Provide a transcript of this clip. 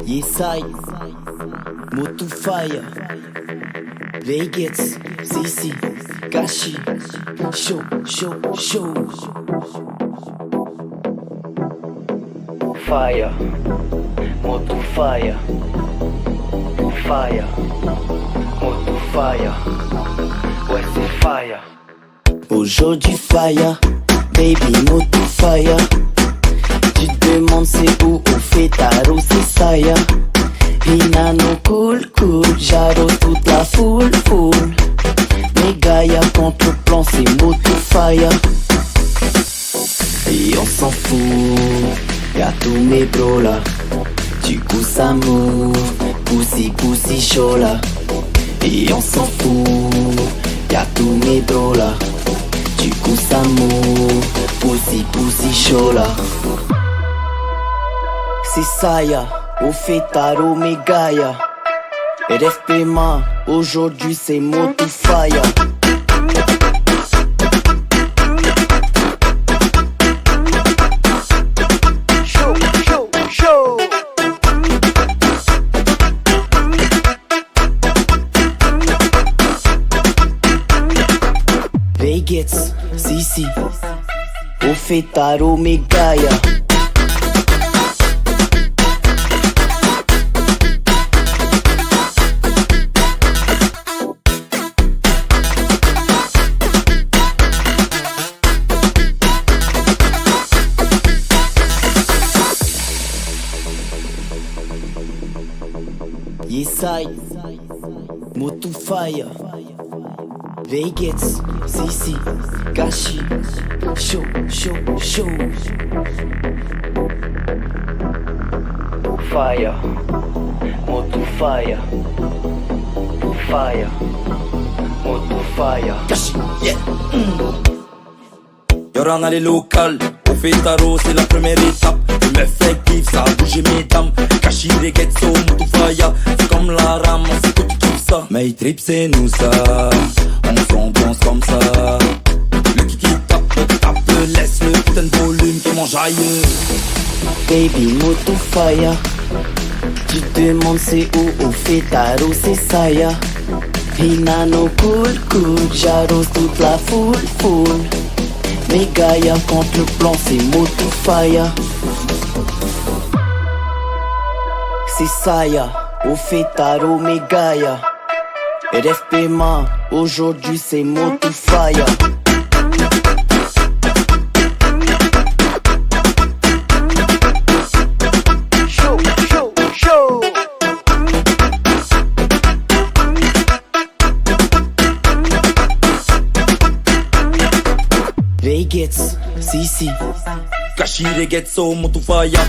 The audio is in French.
Yesai, Motufaya, Vegas, Sisi, Gashi, Show, show, show. Fire, Motufaya, Fire, Motufaya, ouais c'est fire. Aujourd'hui fire, baby Motufaya. Tu te demandes c'est où on fait taro, c'est ça ya. Hinano cool cool, j'arrose toute la foule foule. Mes gars y'a contre le plan c'est Motufaya. Et on s'en fout, y'a tous mes bros là. Du coup ça move, poussi poussi chaud là. Et on s'en fout, y'a tous mes bros là. Du coup ça move, poussi poussi chaud là. C'est ça ya, au fait taro mes gars ya. RFP ma, aujourd'hui c'est Motufaya. Show, show, show. Vegas, Sisi, au fait taro mes gars ya. Yesai, Motufaya, Vegas, Sisi, Gashi, Show, show, show. Fire, Motufaya, Fire, Motufaya, Gashi, yeah. Y'aura on a les locales, on fait taro, c'est la première étape. Je me fais kiff, ça a bougé mes dames. Kashi, les ghetto, Motufaya, c'est comme la rame, on sait que tu kiffes ça. Mais trip c'est nous ça, on s'ambiance comme ça. Le kiki tape, laisse le putain de volume qui mange ailleurs. Baby Motufaya, tu te demandes c'est où on fait taro, c'est ça ya. Hinano cool cool, j'arrose toute la foule foule. Mes gars y'a contre le plan c'est Motufaya. C'est ça ya, au fait taro mes gars ya. RFP ma, aujourd'hui c'est Motufaya. Show, show, show. Vegas, Sisi, Kashi, les ghetto, Motufaya.